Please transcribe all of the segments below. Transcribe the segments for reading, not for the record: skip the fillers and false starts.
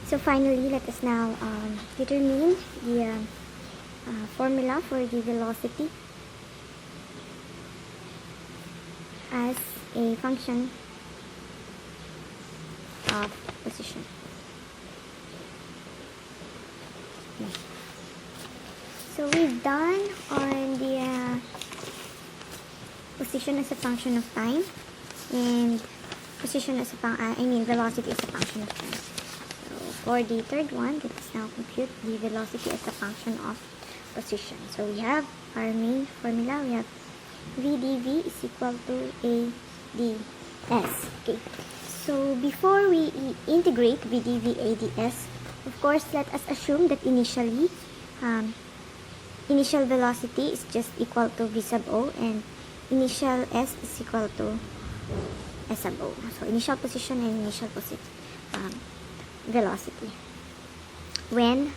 So finally, let us now determine the formula for the velocity as a function of position. Okay. So we've done on the position as a function of time, and position as a velocity as a function of time. So for the third one, let us now compute the velocity as a function of position. So we have our main formula. We have v dv is equal to a ds. Okay. So before we integrate v dv a ds, of course, let us assume that initially, initial velocity is just equal to v sub o, and initial s is equal to s sub o. So initial position and initial velocity when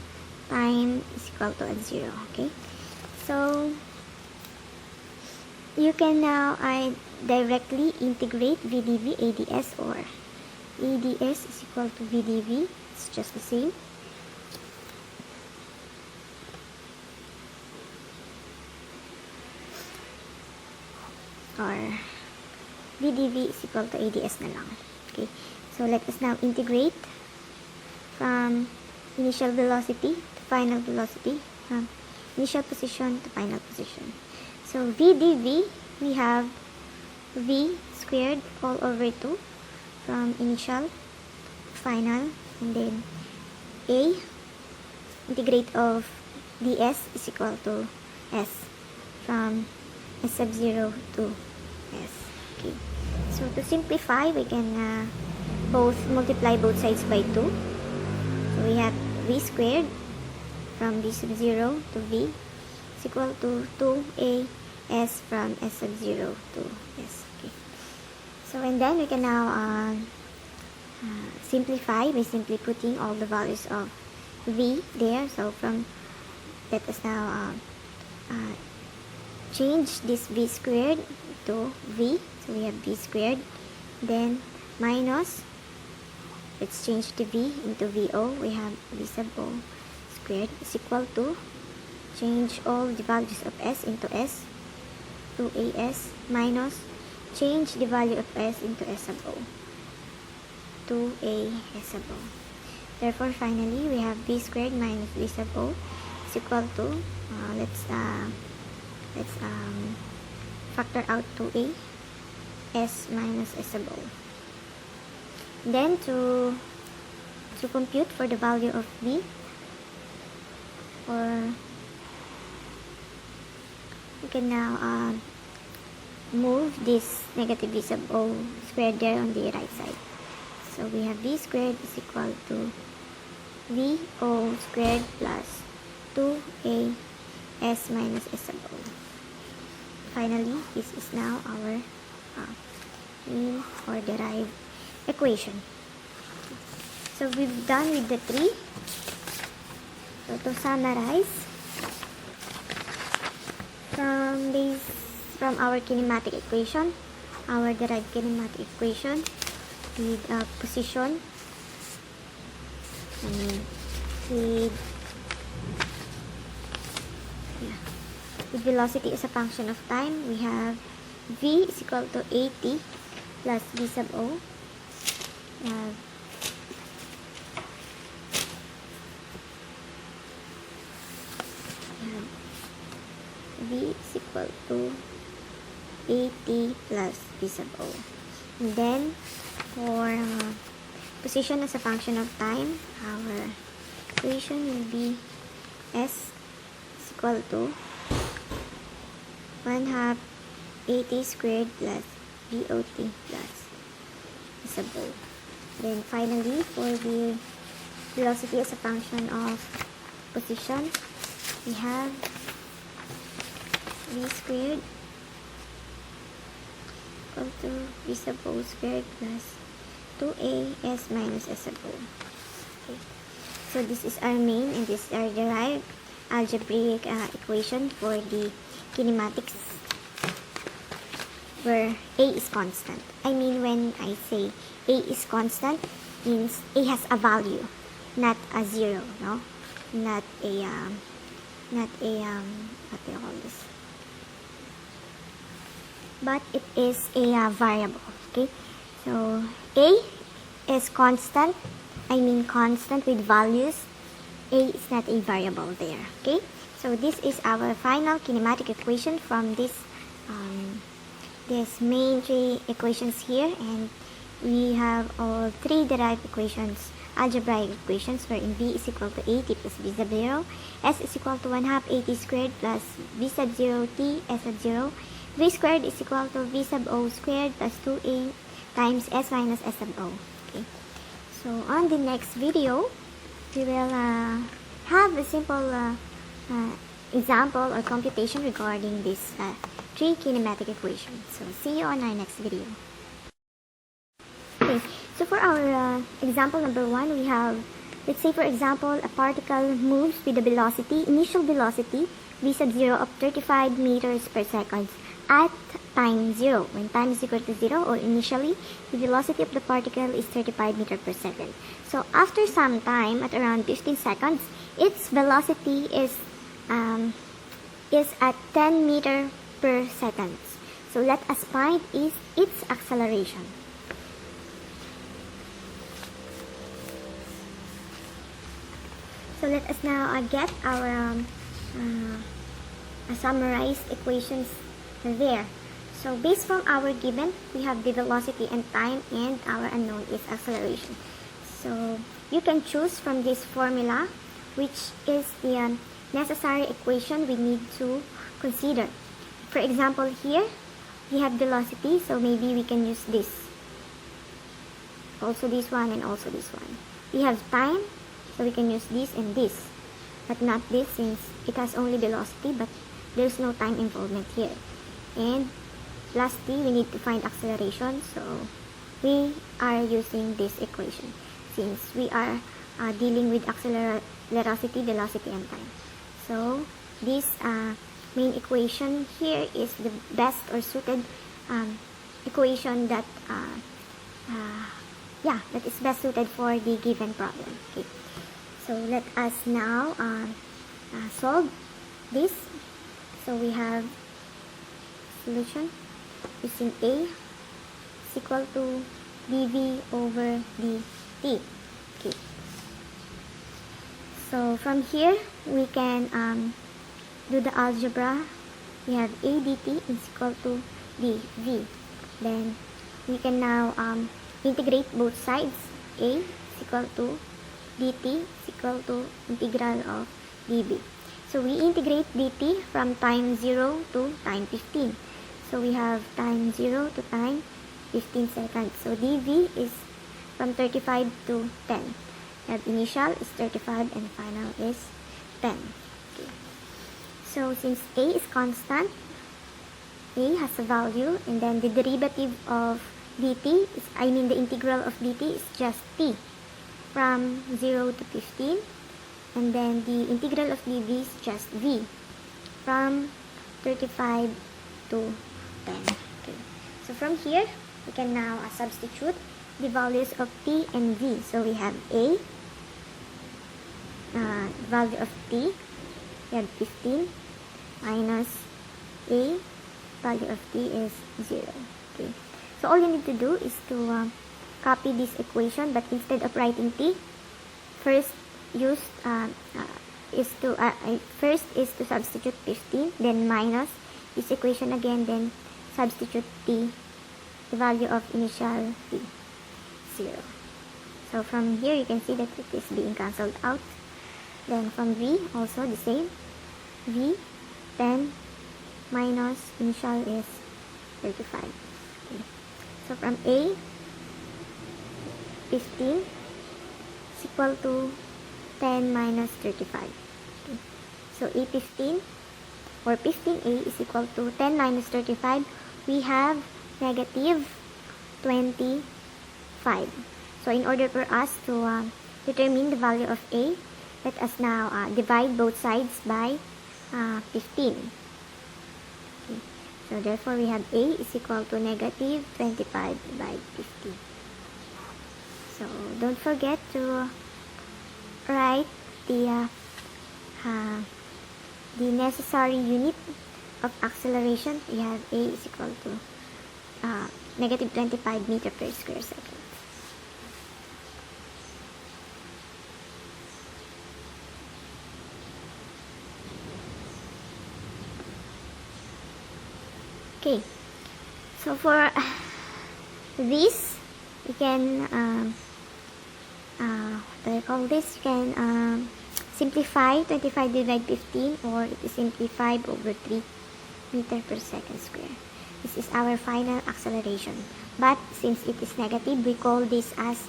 time is equal to 0. Okay. So you can now directly integrate v dv a ds, or a ds is equal to v dv. It's just the same. Or v dv is equal to ads na lang. Okay. So let us now integrate from initial velocity to final velocity, initial position to final position. So v dv, we have v squared all over 2 from initial to final, and then a integrate of ds is equal to s from s sub 0 to s. Okay. So to simplify, we can both multiply both sides by 2. So we have v squared from v sub 0 to v is equal to 2a s from s sub 0 to s. Okay. So and then we can now simplify by simply putting all the values of v there. So from, let us now change this v squared to v. So we have v squared, then minus, let's change the v into vo. We have v sub o squared is equal to, change all the values of s into s, 2as, minus, change the value of s into s sub o, 2a s sub o. Therefore finally we have v squared minus v sub o is equal to, let's factor out 2a s minus s sub o. Then to compute for the value of v, or we can now move this negative v sub o squared there on the right side. So we have v squared is equal to v o squared plus 2a s minus s sub o. Finally, this is now our mean or derived equation. So we've done with the 3. So to summarize, from our kinematic equation, our derived kinematic equation with position, with velocity as a function of time, we have v is equal to at plus v sub o. V is equal to at plus v sub o. And then for position as a function of time, our equation will be s is equal to 1/2 at squared plus vot plus v sub o. Then finally, for the velocity as a function of position, we have v squared equal to v sub o squared plus 2a s minus s sub o. Okay. So this is our main, and this is our derived algebraic equation for the kinematics, where a is constant. I mean, when I say a is constant, means a has a value. not a zero, no? Not a, what do you call this? But it is a variable, okay? So, A is constant, constant with values. A is not a variable there, okay? So, this is our final kinematic equation from this main three equations here, and we have all three derived equations, algebraic equations, wherein V is equal to AT plus B sub 0, S is equal to 1/2 AT squared plus B sub 0 T S sub 0, V squared is equal to V sub O squared plus 2A times S minus S sub O. Okay. So, on the next video, we will have a simple example or computation regarding these three kinematic equations. So, see you on our next video. Okay, so for our example number 1, we have, let's say for example, a particle moves with the velocity, initial velocity, V sub 0 of 35 meters per second at time 0, when time is equal to 0, or initially, the velocity of the particle is 35 meters per second. So, after some time, at around 15 seconds, its velocity is at 10 meters per second. So, let us find its acceleration. So, let us now get our summarized equations there. So, based from our given, we have the velocity and time, and our unknown is acceleration. So, you can choose from this formula which is the necessary equation we need to consider. For example, here we have velocity, so maybe we can use this. Also this one and also this one. We have time, so we can use this and this, but not this since it has only velocity, but there's no time involvement here. And lastly, we need to find acceleration, so we are using this equation since we are dealing with velocity, and time. So this main equation here is the best or suited equation that that is best suited for the given problem. Okay, so let us now solve this. So we have solution using A is equal to dv over dt. Okay. So from here we can do the algebra. We have A dt is equal to dv. Then we can now integrate both sides. A is equal to dt is equal to integral of dv. So we integrate dt from time 0 to time 15. So we have time 0 to time 15 seconds. So dv is from 35 to 10. We have initial is 35 and final is 10. Okay. So since a is constant, a has a value, and then the derivative of dt is, the integral of dt is just t from 0 to 15, and then the integral of dv is just v from 35 to 10. Okay. So from here we can now substitute the values of t and v. So we have a value of t, we have 15 minus a value of t is 0. Okay. So all you need to do is to copy this equation, but instead of writing t, first is to substitute 15, then minus this equation again, then substitute t, the value of initial t, 0. So from here you can see that it is being cancelled out. Then from v also the same, v 10 minus initial is 35. Okay. So from a 15 is equal to 10 minus 35. Okay. So a15 or 15a is equal to 10 minus 35. We have negative 25. So in order for us to determine the value of a, let us now divide both sides by 15. Okay. So therefore we have a is equal to negative 25 by 15. So don't forget to write the necessary unit of acceleration. We have a is equal to negative 25 meter per square second. Okay, so for this, we can what do I call this? You can simplify 25 divided by 15, or it is simply 5 over 3 meter per second square. This is our final acceleration. But since it is negative, we call this as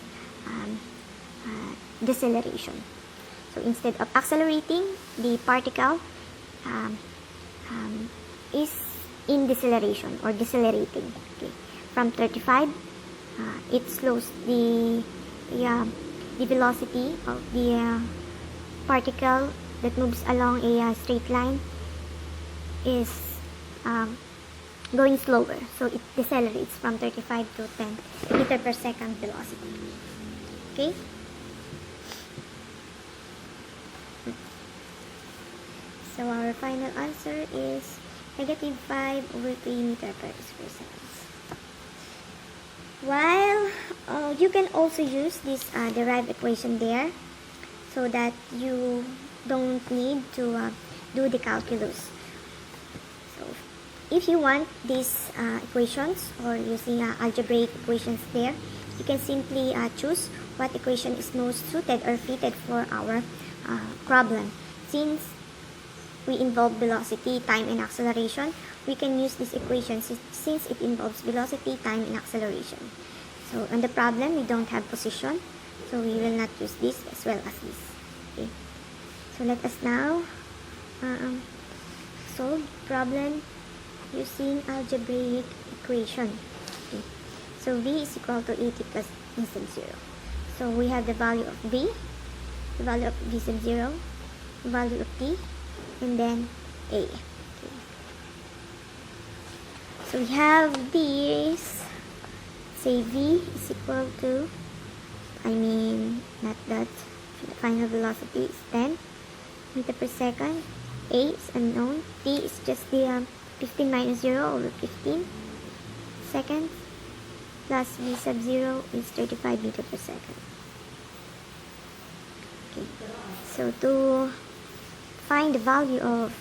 deceleration. So instead of accelerating, the particle is in deceleration or decelerating. Okay. From 35, it slows the velocity of the particle that moves along a straight line is going slower. So it decelerates from 35 to 10 meter per second velocity. Okay? So our final answer is negative 5 over 3 meter per square seconds. While you can also use this derived equation there, so that you don't need to do the calculus. So if you want these equations, or using algebraic equations there, you can simply choose what equation is most suited or fitted for our problem. Since we involve velocity, time, and acceleration, we can use this equation since it involves velocity, time, and acceleration. So on the problem, we don't have position, so we will not use this as well as this. Okay. So let us now solve problem using algebraic equation. Okay. So v is equal to 80 plus v sub 0. So we have the value of v, the value of v sub 0, the value of t, and then a. Okay. So we have these. Say v is equal to, not that, the final velocity is 10 meter per second. A is unknown. T is just the 15 minus 0 over 15 seconds, plus v sub 0 is 35 meter per second. Okay. So to find the value of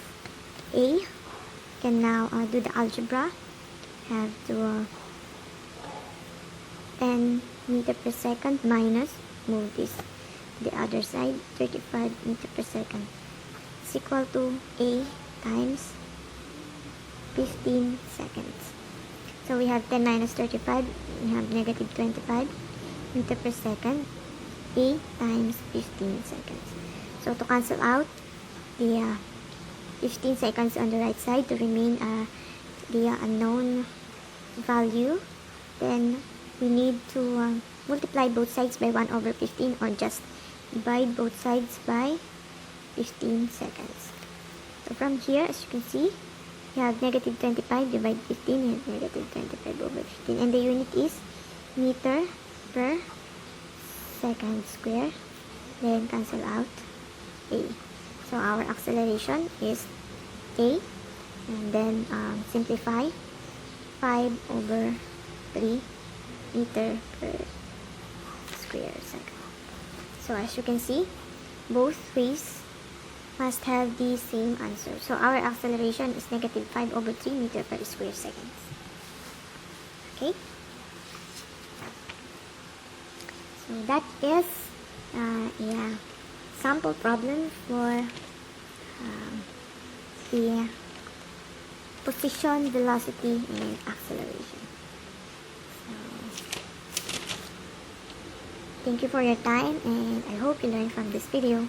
A, can now do the algebra. Have to 10 meter per second minus, move this to the other side, 35 meter per second is equal to A times 15 seconds. So we have 10 minus 35, we have negative 25 meter per second, A times 15 seconds. So to cancel out the 15 seconds on the right side to remain the unknown value, then we need to multiply both sides by 1 over 15, or just divide both sides by 15 seconds. So from here, as you can see, you have negative 25 divided 15 and negative 25 over 15, and the unit is meter per second square. Then cancel out A. So our acceleration is A, and then simplify 5 over 3 meter per square second. So as you can see, both ways must have the same answer. So our acceleration is negative 5 over 3 meter per square seconds. Okay? So that is a sample problem for the position, velocity, and acceleration. Thank you for your time, and I hope you learned from this video.